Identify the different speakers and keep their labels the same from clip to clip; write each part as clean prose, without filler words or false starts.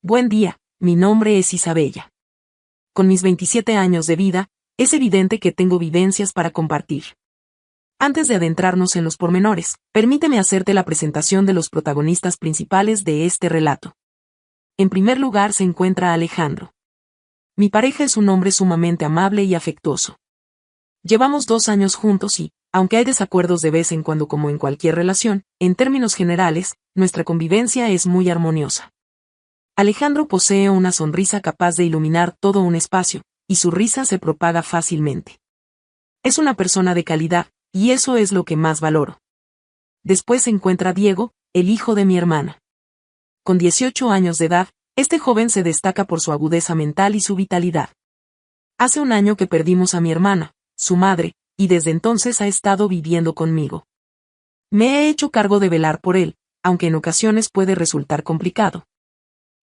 Speaker 1: Buen día, mi nombre es Isabella. Con mis 27 años de vida, es evidente que tengo vivencias para compartir. Antes de adentrarnos en los pormenores, permíteme hacerte la presentación de los protagonistas principales de este relato. En primer lugar se encuentra Alejandro. Mi pareja es un hombre sumamente amable y afectuoso. Llevamos 2 años juntos y, aunque hay desacuerdos de vez en cuando como en cualquier relación, en términos generales, nuestra convivencia es muy armoniosa. Alejandro posee una sonrisa capaz de iluminar todo un espacio, y su risa se propaga fácilmente. Es una persona de calidad, y eso es lo que más valoro. Después se encuentra Diego, el hijo de mi hermana. Con 18 años de edad, este joven se destaca por su agudeza mental y su vitalidad. Hace 1 año que perdimos a mi hermana, su madre, y desde entonces ha estado viviendo conmigo. Me he hecho cargo de velar por él, aunque en ocasiones puede resultar complicado.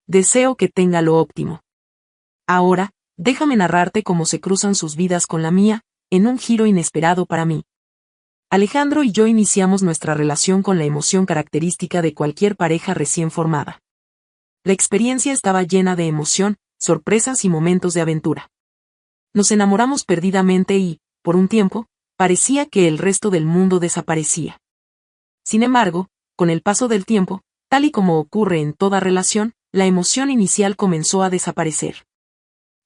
Speaker 1: Deseo que tenga lo óptimo. Ahora, déjame narrarte cómo se cruzan sus vidas con la mía, en un giro inesperado para mí. Alejandro y yo iniciamos nuestra relación con la emoción característica de cualquier pareja recién formada. La experiencia estaba llena de emoción, sorpresas y momentos de aventura. Nos enamoramos perdidamente y, por un tiempo, parecía que el resto del mundo desaparecía. Sin embargo, con el paso del tiempo, tal y como ocurre en toda relación, la emoción inicial comenzó a desaparecer.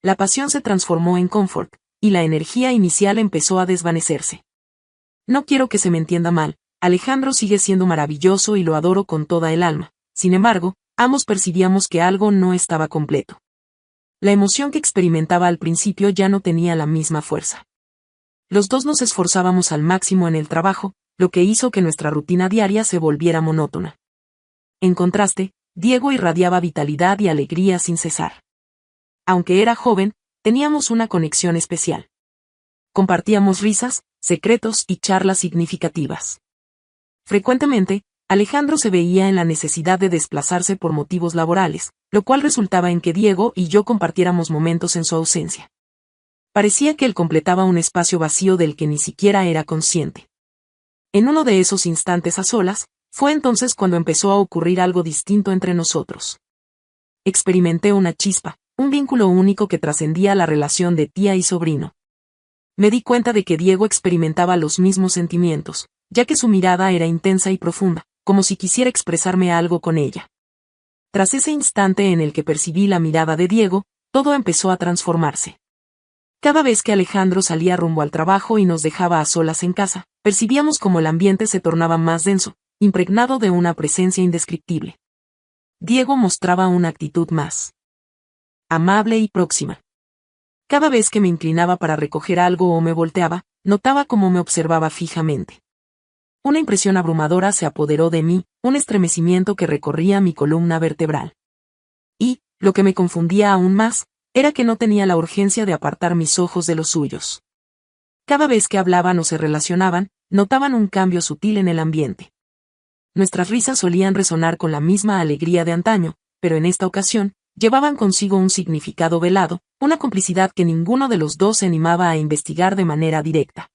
Speaker 1: La pasión se transformó en confort, y la energía inicial empezó a desvanecerse. No quiero que se me entienda mal, Alejandro sigue siendo maravilloso y lo adoro con toda el alma, sin embargo, ambos percibíamos que algo no estaba completo. La emoción que experimentaba al principio ya no tenía la misma fuerza. Los dos nos esforzábamos al máximo en el trabajo, lo que hizo que nuestra rutina diaria se volviera monótona. En contraste, Diego irradiaba vitalidad y alegría sin cesar. Aunque era joven, teníamos una conexión especial. Compartíamos risas, secretos y charlas significativas. Frecuentemente, Alejandro se veía en la necesidad de desplazarse por motivos laborales, lo cual resultaba en que Diego y yo compartiéramos momentos en su ausencia. Parecía que él completaba un espacio vacío del que ni siquiera era consciente. En uno de esos instantes a solas, fue entonces cuando empezó a ocurrir algo distinto entre nosotros. Experimenté una chispa, un vínculo único que trascendía la relación de tía y sobrino. Me di cuenta de que Diego experimentaba los mismos sentimientos, ya que su mirada era intensa y profunda, como si quisiera expresarme algo con ella. Tras ese instante en el que percibí la mirada de Diego, todo empezó a transformarse. Cada vez que Alejandro salía rumbo al trabajo y nos dejaba a solas en casa, percibíamos como el ambiente se tornaba más denso, impregnado de una presencia indescriptible. Diego mostraba una actitud más amable y próxima. Cada vez que me inclinaba para recoger algo o me volteaba, notaba cómo me observaba fijamente. Una impresión abrumadora se apoderó de mí, un estremecimiento que recorría mi columna vertebral. Y, lo que me confundía aún más, era que no tenía la urgencia de apartar mis ojos de los suyos. Cada vez que hablaban o se relacionaban, notaban un cambio sutil en el ambiente. Nuestras risas solían resonar con la misma alegría de antaño, pero en esta ocasión, llevaban consigo un significado velado, una complicidad que ninguno de los dos se animaba a investigar de manera directa.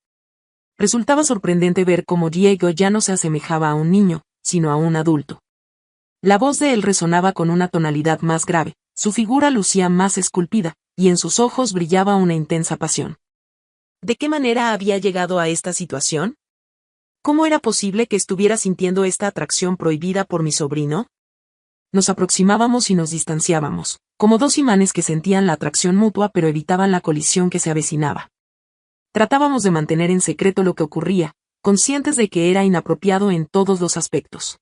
Speaker 1: Resultaba sorprendente ver cómo Diego ya no se asemejaba a un niño, sino a un adulto. La voz de él resonaba con una tonalidad más grave, su figura lucía más esculpida, y en sus ojos brillaba una intensa pasión. ¿De qué manera había llegado a esta situación? ¿Cómo era posible que estuviera sintiendo esta atracción prohibida por mi sobrino? Nos aproximábamos y nos distanciábamos, como 2 imanes que sentían la atracción mutua pero evitaban la colisión que se avecinaba. Tratábamos de mantener en secreto lo que ocurría, conscientes de que era inapropiado en todos los aspectos.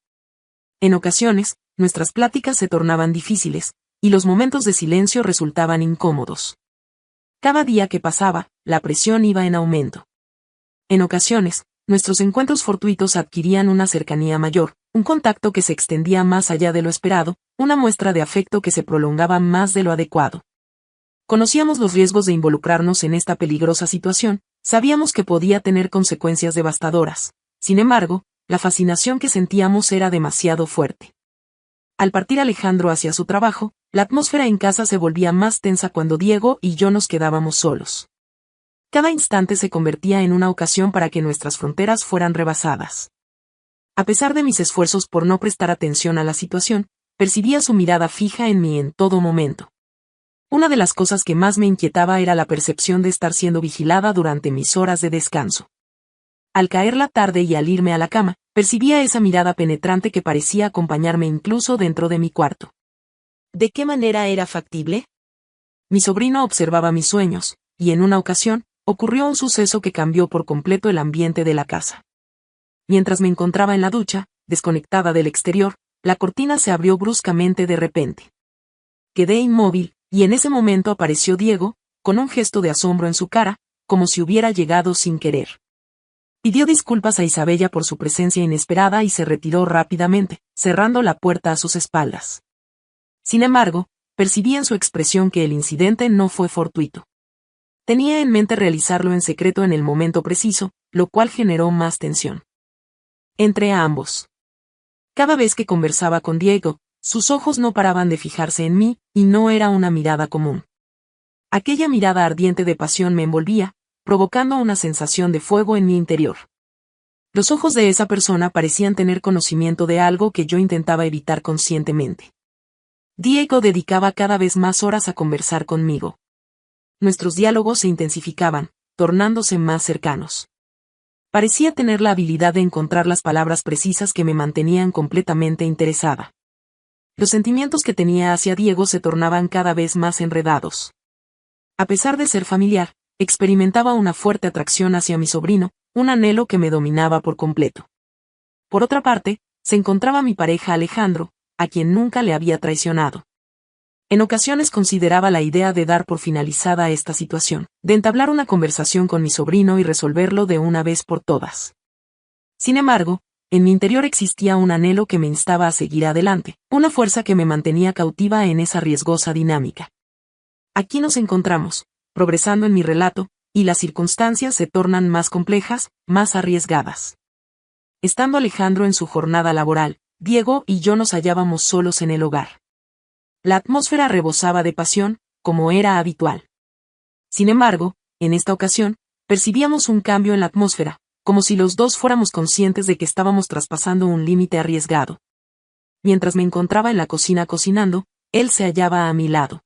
Speaker 1: En ocasiones, nuestras pláticas se tornaban difíciles, y los momentos de silencio resultaban incómodos. Cada día que pasaba, la presión iba en aumento. En ocasiones, nuestros encuentros fortuitos adquirían una cercanía mayor, un contacto que se extendía más allá de lo esperado, una muestra de afecto que se prolongaba más de lo adecuado. Conocíamos los riesgos de involucrarnos en esta peligrosa situación, sabíamos que podía tener consecuencias devastadoras. Sin embargo, la fascinación que sentíamos era demasiado fuerte. Al partir Alejandro hacia su trabajo, la atmósfera en casa se volvía más tensa cuando Diego y yo nos quedábamos solos. Cada instante se convertía en una ocasión para que nuestras fronteras fueran rebasadas. A pesar de mis esfuerzos por no prestar atención a la situación, percibía su mirada fija en mí en todo momento. Una de las cosas que más me inquietaba era la percepción de estar siendo vigilada durante mis horas de descanso. Al caer la tarde y al irme a la cama, percibía esa mirada penetrante que parecía acompañarme incluso dentro de mi cuarto. ¿De qué manera era factible? Mi sobrino observaba mis sueños, y en una ocasión, ocurrió un suceso que cambió por completo el ambiente de la casa. Mientras me encontraba en la ducha, desconectada del exterior, la cortina se abrió bruscamente de repente. Quedé inmóvil, y en ese momento apareció Diego, con un gesto de asombro en su cara, como si hubiera llegado sin querer. Pidió disculpas a Isabella por su presencia inesperada y se retiró rápidamente, cerrando la puerta a sus espaldas. Sin embargo, percibí en su expresión que el incidente no fue fortuito. Tenía en mente realizarlo en secreto en el momento preciso, lo cual generó más tensión entre ambos. Cada vez que conversaba con Diego, sus ojos no paraban de fijarse en mí, y no era una mirada común. Aquella mirada ardiente de pasión me envolvía, provocando una sensación de fuego en mi interior. Los ojos de esa persona parecían tener conocimiento de algo que yo intentaba evitar conscientemente. Diego dedicaba cada vez más horas a conversar conmigo. Nuestros diálogos se intensificaban, tornándose más cercanos. Parecía tener la habilidad de encontrar las palabras precisas que me mantenían completamente interesada. Los sentimientos que tenía hacia Diego se tornaban cada vez más enredados. A pesar de ser familiar, experimentaba una fuerte atracción hacia mi sobrino, un anhelo que me dominaba por completo. Por otra parte, se encontraba mi pareja Alejandro, a quien nunca le había traicionado. En ocasiones consideraba la idea de dar por finalizada esta situación, de entablar una conversación con mi sobrino y resolverlo de una vez por todas. Sin embargo, en mi interior existía un anhelo que me instaba a seguir adelante, una fuerza que me mantenía cautiva en esa riesgosa dinámica. Aquí nos encontramos, progresando en mi relato, y las circunstancias se tornan más complejas, más arriesgadas. Estando Alejandro en su jornada laboral, Diego y yo nos hallábamos solos en el hogar. La atmósfera rebosaba de pasión, como era habitual. Sin embargo, en esta ocasión, percibíamos un cambio en la atmósfera, como si los dos fuéramos conscientes de que estábamos traspasando un límite arriesgado. Mientras me encontraba en la cocina cocinando, él se hallaba a mi lado.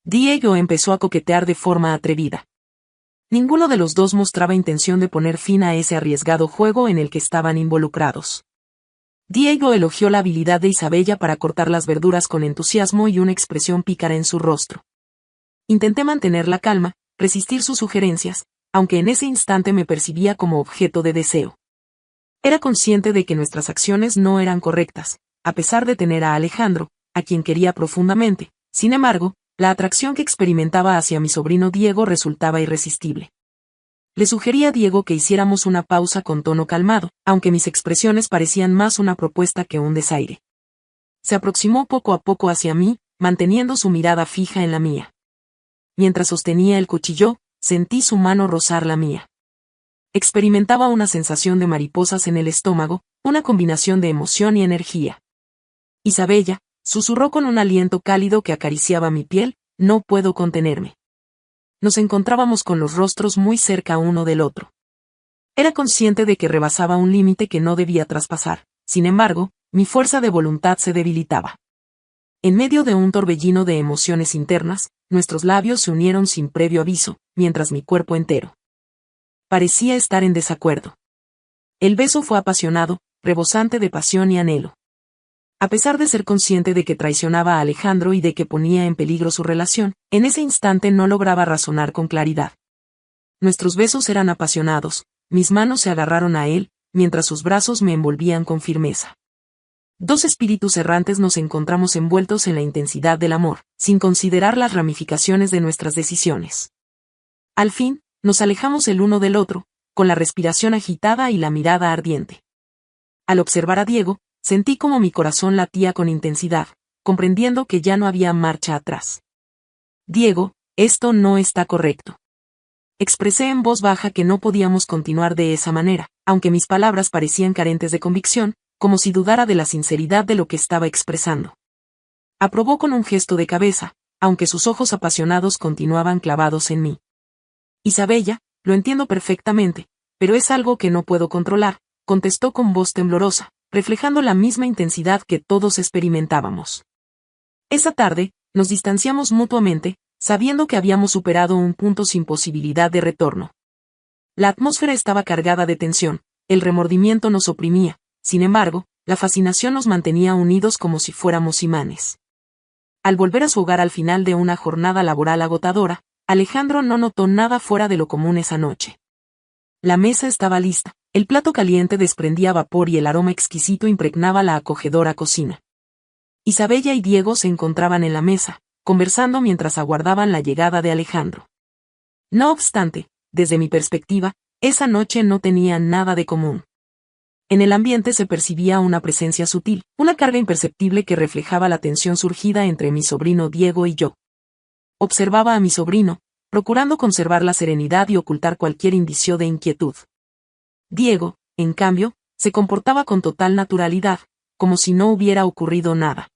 Speaker 1: Diego empezó a coquetear de forma atrevida. Ninguno de los dos mostraba intención de poner fin a ese arriesgado juego en el que estaban involucrados. Diego elogió la habilidad de Isabella para cortar las verduras con entusiasmo y una expresión pícara en su rostro. Intenté mantener la calma, resistir sus sugerencias, aunque en ese instante me percibía como objeto de deseo. Era consciente de que nuestras acciones no eran correctas, a pesar de tener a Alejandro, a quien quería profundamente. Sin embargo, la atracción que experimentaba hacia mi sobrino Diego resultaba irresistible. Le sugerí a Diego que hiciéramos una pausa con tono calmado, aunque mis expresiones parecían más una propuesta que un desaire. Se aproximó poco a poco hacia mí, manteniendo su mirada fija en la mía. Mientras sostenía el cuchillo, sentí su mano rozar la mía. Experimentaba una sensación de mariposas en el estómago, una combinación de emoción y energía. Isabella, susurró con un aliento cálido que acariciaba mi piel, no puedo contenerme. Nos encontrábamos con los rostros muy cerca uno del otro. Era consciente de que rebasaba un límite que no debía traspasar, sin embargo, mi fuerza de voluntad se debilitaba. En medio de un torbellino de emociones internas, nuestros labios se unieron sin previo aviso, mientras mi cuerpo entero parecía estar en desacuerdo. El beso fue apasionado, rebosante de pasión y anhelo. A pesar de ser consciente de que traicionaba a Alejandro y de que ponía en peligro su relación, en ese instante no lograba razonar con claridad. Nuestros besos eran apasionados, mis manos se agarraron a él, mientras sus brazos me envolvían con firmeza. Dos espíritus errantes nos encontramos envueltos en la intensidad del amor, sin considerar las ramificaciones de nuestras decisiones. Al fin, nos alejamos el uno del otro, con la respiración agitada y la mirada ardiente. Al observar a Diego, sentí como mi corazón latía con intensidad, comprendiendo que ya no había marcha atrás. Diego, esto no está correcto. Expresé en voz baja que no podíamos continuar de esa manera, aunque mis palabras parecían carentes de convicción, como si dudara de la sinceridad de lo que estaba expresando. Aprobó con un gesto de cabeza, aunque sus ojos apasionados continuaban clavados en mí. Isabella, lo entiendo perfectamente, pero es algo que no puedo controlar, contestó con voz temblorosa, reflejando la misma intensidad que todos experimentábamos. Esa tarde, nos distanciamos mutuamente, sabiendo que habíamos superado un punto sin posibilidad de retorno. La atmósfera estaba cargada de tensión, el remordimiento nos oprimía, sin embargo, la fascinación nos mantenía unidos como si fuéramos imanes. Al volver a su hogar al final de una jornada laboral agotadora, Alejandro no notó nada fuera de lo común esa noche. La mesa estaba lista, el plato caliente desprendía vapor y el aroma exquisito impregnaba la acogedora cocina. Isabella y Diego se encontraban en la mesa, conversando mientras aguardaban la llegada de Alejandro. No obstante, desde mi perspectiva, esa noche no tenía nada de común. En el ambiente se percibía una presencia sutil, una carga imperceptible que reflejaba la tensión surgida entre mi sobrino Diego y yo. Observaba a mi sobrino, procurando conservar la serenidad y ocultar cualquier indicio de inquietud. Diego, en cambio, se comportaba con total naturalidad, como si no hubiera ocurrido nada.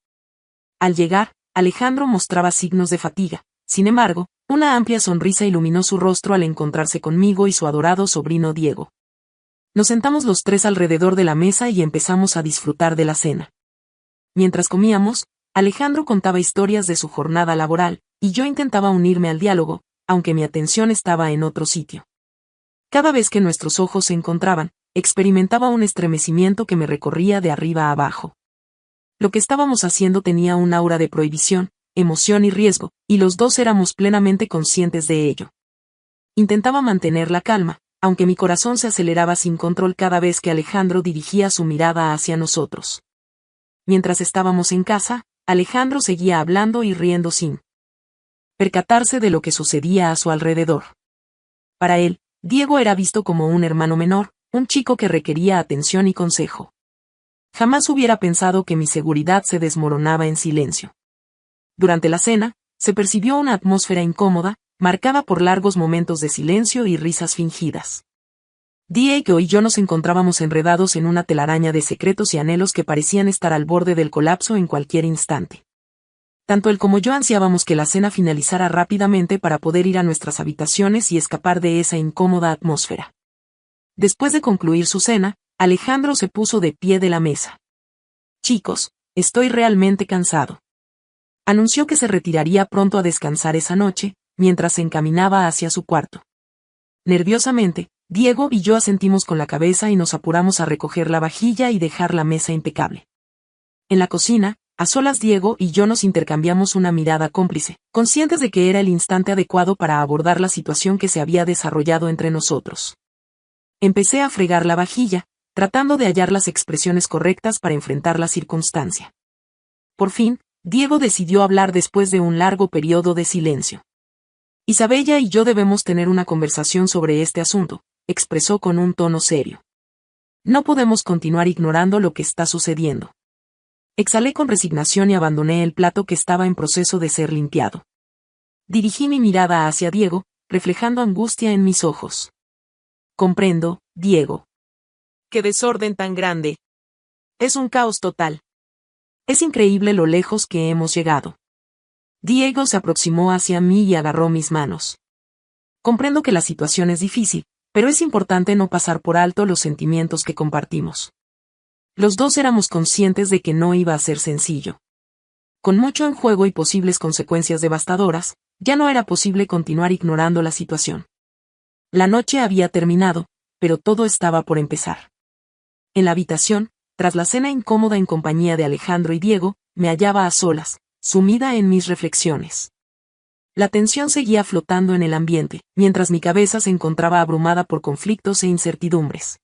Speaker 1: Al llegar, Alejandro mostraba signos de fatiga, sin embargo, una amplia sonrisa iluminó su rostro al encontrarse conmigo y su adorado sobrino Diego. Nos sentamos los tres alrededor de la mesa y empezamos a disfrutar de la cena. Mientras comíamos, Alejandro contaba historias de su jornada laboral, y yo intentaba unirme al diálogo, aunque mi atención estaba en otro sitio. Cada vez que nuestros ojos se encontraban, experimentaba un estremecimiento que me recorría de arriba a abajo. Lo que estábamos haciendo tenía un aura de prohibición, emoción y riesgo, y los dos éramos plenamente conscientes de ello. Intentaba mantener la calma, aunque mi corazón se aceleraba sin control cada vez que Alejandro dirigía su mirada hacia nosotros. Mientras estábamos en casa, Alejandro seguía hablando y riendo sin percatarse de lo que sucedía a su alrededor. Para él, Diego era visto como un hermano menor, un chico que requería atención y consejo. Jamás hubiera pensado que mi seguridad se desmoronaba en silencio. Durante la cena, se percibió una atmósfera incómoda, marcada por largos momentos de silencio y risas fingidas. Diego y yo nos encontrábamos enredados en una telaraña de secretos y anhelos que parecían estar al borde del colapso en cualquier instante. Tanto él como yo ansiábamos que la cena finalizara rápidamente para poder ir a nuestras habitaciones y escapar de esa incómoda atmósfera. Después de concluir su cena, Alejandro se puso de pie de la mesa. «Chicos, estoy realmente cansado». Anunció que se retiraría pronto a descansar esa noche, mientras se encaminaba hacia su cuarto. Nerviosamente, Diego y yo asentimos con la cabeza y nos apuramos a recoger la vajilla y dejar la mesa impecable. En la cocina, a solas Diego y yo nos intercambiamos una mirada cómplice, conscientes de que era el instante adecuado para abordar la situación que se había desarrollado entre nosotros. Empecé a fregar la vajilla, tratando de hallar las expresiones correctas para enfrentar la circunstancia. Por fin, Diego decidió hablar después de un largo periodo de silencio. «Isabella y yo debemos tener una conversación sobre este asunto», expresó con un tono serio. «No podemos continuar ignorando lo que está sucediendo». Exhalé con resignación y abandoné el plato que estaba en proceso de ser limpiado. Dirigí mi mirada hacia Diego, reflejando angustia en mis ojos. «Comprendo, Diego. ¡Qué desorden tan grande! Es un caos total. Es increíble lo lejos que hemos llegado». Diego se aproximó hacia mí y agarró mis manos. «Comprendo que la situación es difícil, pero es importante no pasar por alto los sentimientos que compartimos». Los dos éramos conscientes de que no iba a ser sencillo. Con mucho en juego y posibles consecuencias devastadoras, ya no era posible continuar ignorando la situación. La noche había terminado, pero todo estaba por empezar. En la habitación, tras la cena incómoda en compañía de Alejandro y Diego, me hallaba a solas, sumida en mis reflexiones. La tensión seguía flotando en el ambiente, mientras mi cabeza se encontraba abrumada por conflictos e incertidumbres.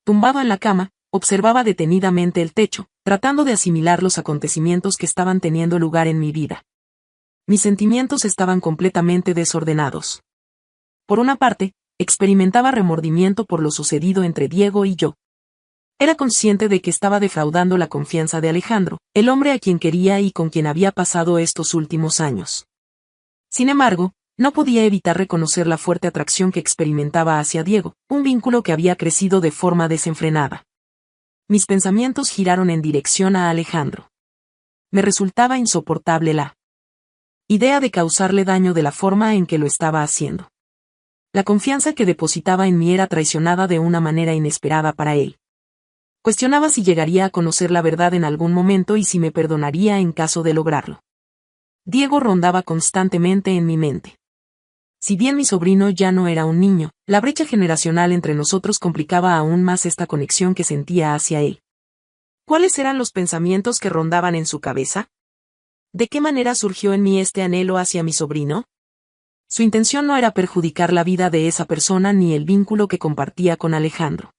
Speaker 1: Tumbado en la cama, observaba detenidamente el techo, tratando de asimilar los acontecimientos que estaban teniendo lugar en mi vida. Mis sentimientos estaban completamente desordenados. Por una parte, experimentaba remordimiento por lo sucedido entre Diego y yo. Era consciente de que estaba defraudando la confianza de Alejandro, el hombre a quien quería y con quien había pasado estos últimos años. Sin embargo, no podía evitar reconocer la fuerte atracción que experimentaba hacia Diego, un vínculo que había crecido de forma desenfrenada. Mis pensamientos giraron en dirección a Alejandro. Me resultaba insoportable la idea de causarle daño de la forma en que lo estaba haciendo. La confianza que depositaba en mí era traicionada de una manera inesperada para él. Cuestionaba si llegaría a conocer la verdad en algún momento y si me perdonaría en caso de lograrlo. Diego rondaba constantemente en mi mente. Si bien mi sobrino ya no era un niño, la brecha generacional entre nosotros complicaba aún más esta conexión que sentía hacia él. ¿Cuáles eran los pensamientos que rondaban en su cabeza? ¿De qué manera surgió en mí este anhelo hacia mi sobrino? Su intención no era perjudicar la vida de esa persona ni el vínculo que compartía con Alejandro.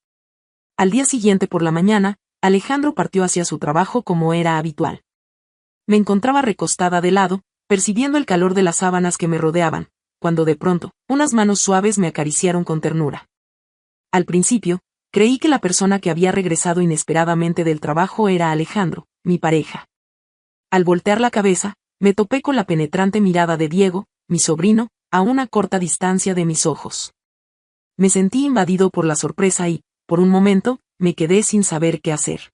Speaker 1: Al día siguiente por la mañana, Alejandro partió hacia su trabajo como era habitual. Me encontraba recostada de lado, percibiendo el calor de las sábanas que me rodeaban, cuando de pronto, unas manos suaves me acariciaron con ternura. Al principio, creí que la persona que había regresado inesperadamente del trabajo era Alejandro, mi pareja. Al voltear la cabeza, me topé con la penetrante mirada de Diego, mi sobrino, a una corta distancia de mis ojos. Me sentí invadido por la sorpresa y, por un momento, me quedé sin saber qué hacer.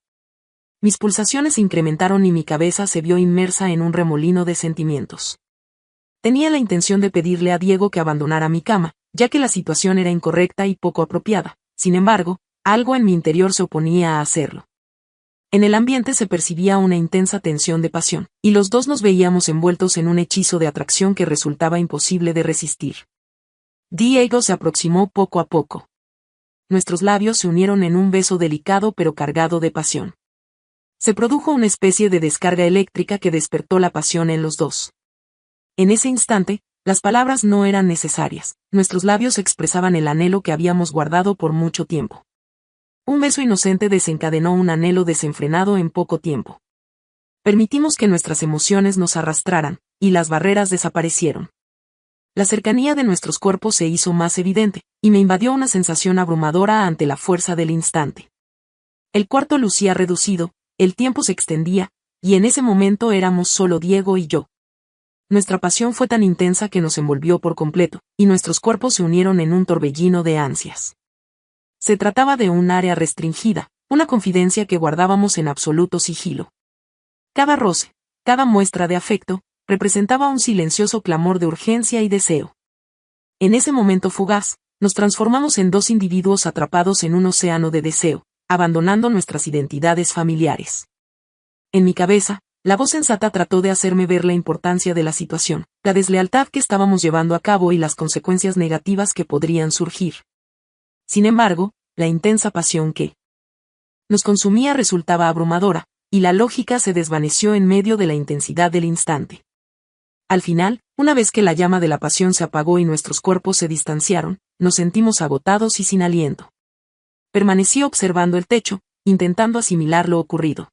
Speaker 1: Mis pulsaciones se incrementaron y mi cabeza se vio inmersa en un remolino de sentimientos. Tenía la intención de pedirle a Diego que abandonara mi cama, ya que la situación era incorrecta y poco apropiada. Sin embargo, algo en mi interior se oponía a hacerlo. En el ambiente se percibía una intensa tensión de pasión, y los dos nos veíamos envueltos en un hechizo de atracción que resultaba imposible de resistir. Diego se aproximó poco a poco. Nuestros labios se unieron en un beso delicado pero cargado de pasión. Se produjo una especie de descarga eléctrica que despertó la pasión en los dos. En ese instante, las palabras no eran necesarias, nuestros labios expresaban el anhelo que habíamos guardado por mucho tiempo. Un beso inocente desencadenó un anhelo desenfrenado en poco tiempo. Permitimos que nuestras emociones nos arrastraran, y las barreras desaparecieron. La cercanía de nuestros cuerpos se hizo más evidente, y me invadió una sensación abrumadora ante la fuerza del instante. El cuarto lucía reducido, el tiempo se extendía, y en ese momento éramos solo Diego y yo. Nuestra pasión fue tan intensa que nos envolvió por completo, y nuestros cuerpos se unieron en un torbellino de ansias. Se trataba de un área restringida, una confidencia que guardábamos en absoluto sigilo. Cada roce, cada muestra de afecto, representaba un silencioso clamor de urgencia y deseo. En ese momento fugaz, nos transformamos en dos individuos atrapados en un océano de deseo, abandonando nuestras identidades familiares. En mi cabeza, la voz sensata trató de hacerme ver la importancia de la situación, la deslealtad que estábamos llevando a cabo y las consecuencias negativas que podrían surgir. Sin embargo, la intensa pasión que nos consumía resultaba abrumadora, y la lógica se desvaneció en medio de la intensidad del instante. Al final, una vez que la llama de la pasión se apagó y nuestros cuerpos se distanciaron, nos sentimos agotados y sin aliento. Permanecí observando el techo, intentando asimilar lo ocurrido.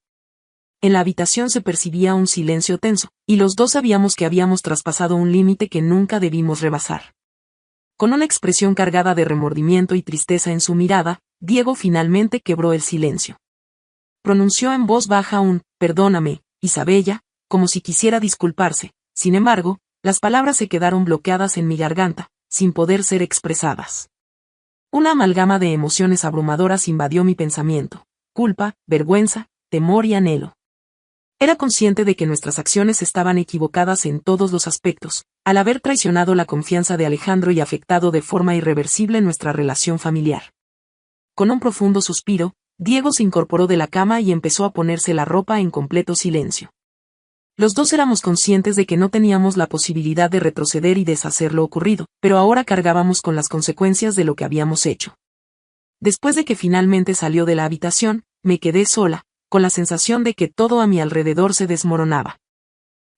Speaker 1: En la habitación se percibía un silencio tenso, y los dos sabíamos que habíamos traspasado un límite que nunca debimos rebasar. Con una expresión cargada de remordimiento y tristeza en su mirada, Diego finalmente quebró el silencio. Pronunció en voz baja un «perdóname, Isabella», como si quisiera disculparse. Sin embargo, las palabras se quedaron bloqueadas en mi garganta, sin poder ser expresadas. Una amalgama de emociones abrumadoras invadió mi pensamiento: culpa, vergüenza, temor y anhelo. Era consciente de que nuestras acciones estaban equivocadas en todos los aspectos, al haber traicionado la confianza de Alejandro y afectado de forma irreversible nuestra relación familiar. Con un profundo suspiro, Diego se incorporó de la cama y empezó a ponerse la ropa en completo silencio. Los dos éramos conscientes de que no teníamos la posibilidad de retroceder y deshacer lo ocurrido, pero ahora cargábamos con las consecuencias de lo que habíamos hecho. Después de que finalmente salió de la habitación, me quedé sola, con la sensación de que todo a mi alrededor se desmoronaba.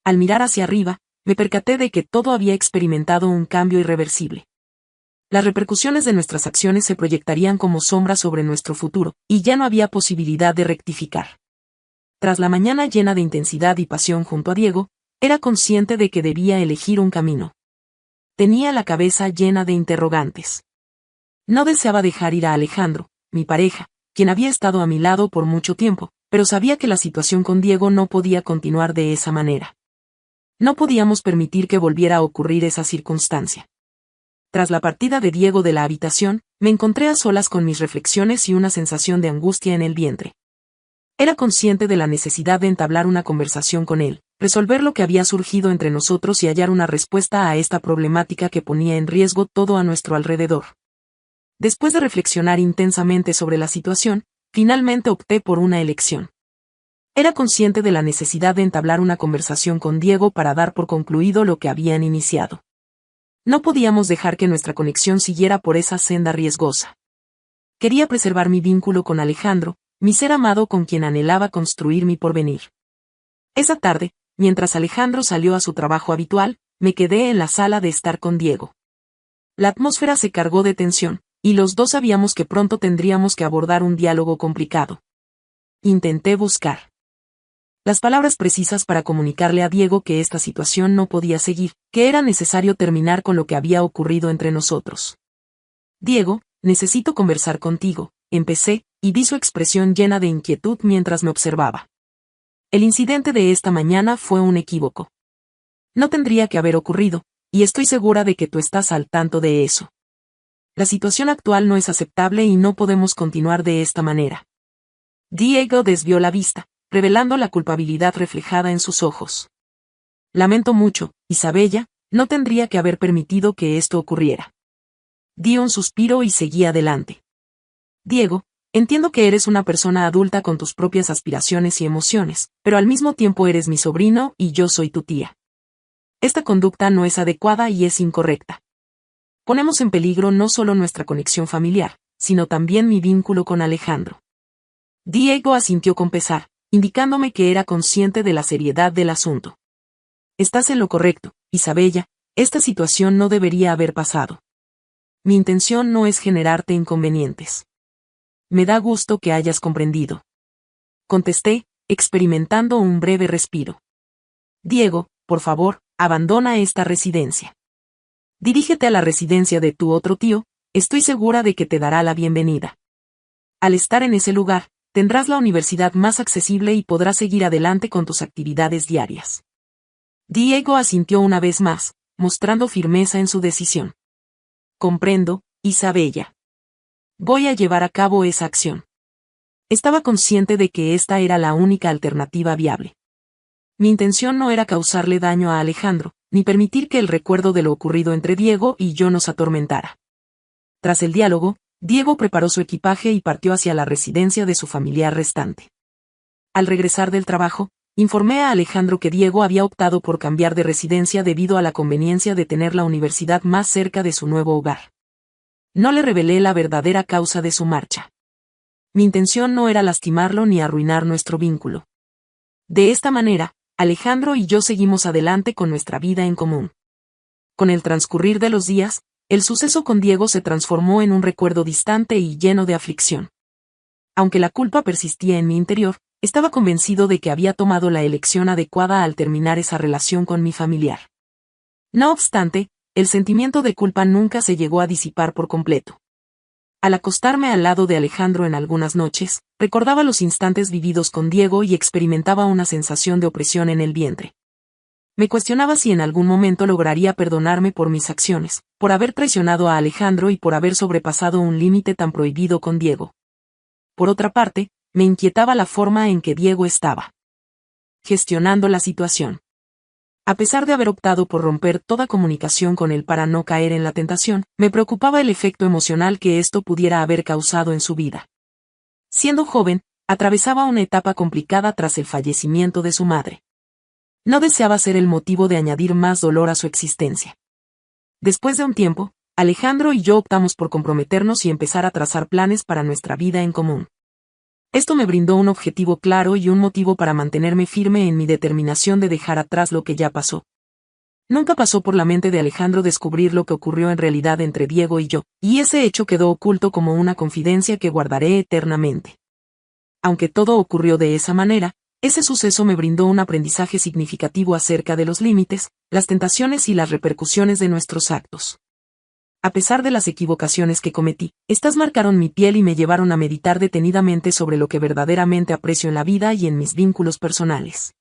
Speaker 1: Al mirar hacia arriba, me percaté de que todo había experimentado un cambio irreversible. Las repercusiones de nuestras acciones se proyectarían como sombras sobre nuestro futuro, y ya no había posibilidad de rectificar. Tras la mañana llena de intensidad y pasión junto a Diego, era consciente de que debía elegir un camino. Tenía la cabeza llena de interrogantes. No deseaba dejar ir a Alejandro, mi pareja, quien había estado a mi lado por mucho tiempo, pero sabía que la situación con Diego no podía continuar de esa manera. No podíamos permitir que volviera a ocurrir esa circunstancia. Tras la partida de Diego de la habitación, me encontré a solas con mis reflexiones y una sensación de angustia en el vientre. Era consciente de la necesidad de entablar una conversación con él, resolver lo que había surgido entre nosotros y hallar una respuesta a esta problemática que ponía en riesgo todo a nuestro alrededor. Después de reflexionar intensamente sobre la situación, finalmente opté por una elección. Era consciente de la necesidad de entablar una conversación con Diego para dar por concluido lo que habían iniciado. No podíamos dejar que nuestra conexión siguiera por esa senda riesgosa. Quería preservar mi vínculo con Alejandro, mi ser amado con quien anhelaba construir mi porvenir. Esa tarde, mientras Alejandro salió a su trabajo habitual, me quedé en la sala de estar con Diego. La atmósfera se cargó de tensión, y los dos sabíamos que pronto tendríamos que abordar un diálogo complicado. Intenté buscar las palabras precisas para comunicarle a Diego que esta situación no podía seguir, que era necesario terminar con lo que había ocurrido entre nosotros. Diego, necesito conversar contigo, empecé, y vi su expresión llena de inquietud mientras me observaba. El incidente de esta mañana fue un equívoco. No tendría que haber ocurrido, y estoy segura de que tú estás al tanto de eso. La situación actual no es aceptable y no podemos continuar de esta manera. Diego desvió la vista, revelando la culpabilidad reflejada en sus ojos. Lamento mucho, Isabella, no tendría que haber permitido que esto ocurriera. Di un suspiro y seguí adelante. Diego, entiendo que eres una persona adulta con tus propias aspiraciones y emociones, pero al mismo tiempo eres mi sobrino y yo soy tu tía. Esta conducta no es adecuada y es incorrecta. Ponemos en peligro no solo nuestra conexión familiar, sino también mi vínculo con Alejandro. Diego asintió con pesar, indicándome que era consciente de la seriedad del asunto. Estás en lo correcto, Isabella, esta situación no debería haber pasado. Mi intención no es generarte inconvenientes. Me da gusto que hayas comprendido. Contesté, experimentando un breve respiro. Diego, por favor, abandona esta residencia. Dirígete a la residencia de tu otro tío, estoy segura de que te dará la bienvenida. Al estar en ese lugar, tendrás la universidad más accesible y podrás seguir adelante con tus actividades diarias. Diego asintió una vez más, mostrando firmeza en su decisión. Comprendo, Isabella. Voy a llevar a cabo esa acción. Estaba consciente de que esta era la única alternativa viable. Mi intención no era causarle daño a Alejandro, ni permitir que el recuerdo de lo ocurrido entre Diego y yo nos atormentara. Tras el diálogo, Diego preparó su equipaje y partió hacia la residencia de su familiar restante. Al regresar del trabajo, informé a Alejandro que Diego había optado por cambiar de residencia debido a la conveniencia de tener la universidad más cerca de su nuevo hogar. No le revelé la verdadera causa de su marcha. Mi intención no era lastimarlo ni arruinar nuestro vínculo. De esta manera, Alejandro y yo seguimos adelante con nuestra vida en común. Con el transcurrir de los días, el suceso con Diego se transformó en un recuerdo distante y lleno de aflicción. Aunque la culpa persistía en mi interior, estaba convencido de que había tomado la elección adecuada al terminar esa relación con mi familiar. No obstante, el sentimiento de culpa nunca se llegó a disipar por completo. Al acostarme al lado de Alejandro en algunas noches, recordaba los instantes vividos con Diego y experimentaba una sensación de opresión en el vientre. Me cuestionaba si en algún momento lograría perdonarme por mis acciones, por haber traicionado a Alejandro y por haber sobrepasado un límite tan prohibido con Diego. Por otra parte, me inquietaba la forma en que Diego estaba gestionando la situación. A pesar de haber optado por romper toda comunicación con él para no caer en la tentación, me preocupaba el efecto emocional que esto pudiera haber causado en su vida. Siendo joven, atravesaba una etapa complicada tras el fallecimiento de su madre. No deseaba ser el motivo de añadir más dolor a su existencia. Después de un tiempo, Alejandro y yo optamos por comprometernos y empezar a trazar planes para nuestra vida en común. Esto me brindó un objetivo claro y un motivo para mantenerme firme en mi determinación de dejar atrás lo que ya pasó. Nunca pasó por la mente de Alejandro descubrir lo que ocurrió en realidad entre Diego y yo, y ese hecho quedó oculto como una confidencia que guardaré eternamente. Aunque todo ocurrió de esa manera, ese suceso me brindó un aprendizaje significativo acerca de los límites, las tentaciones y las repercusiones de nuestros actos. A pesar de las equivocaciones que cometí, estas marcaron mi piel y me llevaron a meditar detenidamente sobre lo que verdaderamente aprecio en la vida y en mis vínculos personales.